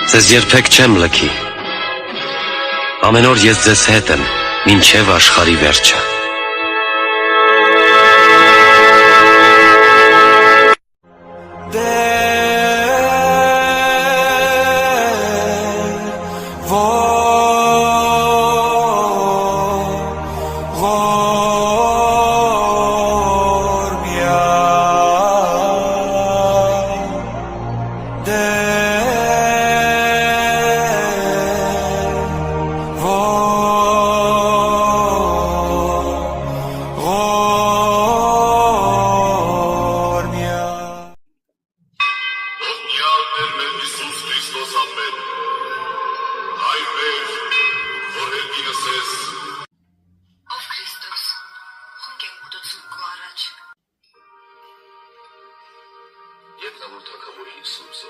Ձեզ երբեք չեմ լքի, ամեն օր ես ձեզ հետ եմ, մինչև աշխարհի վերջը։ Ով Քրիստոս, հոնք եմ ուտոցում քո առաջ։ Ետ նա որ թագավորի Հիսուս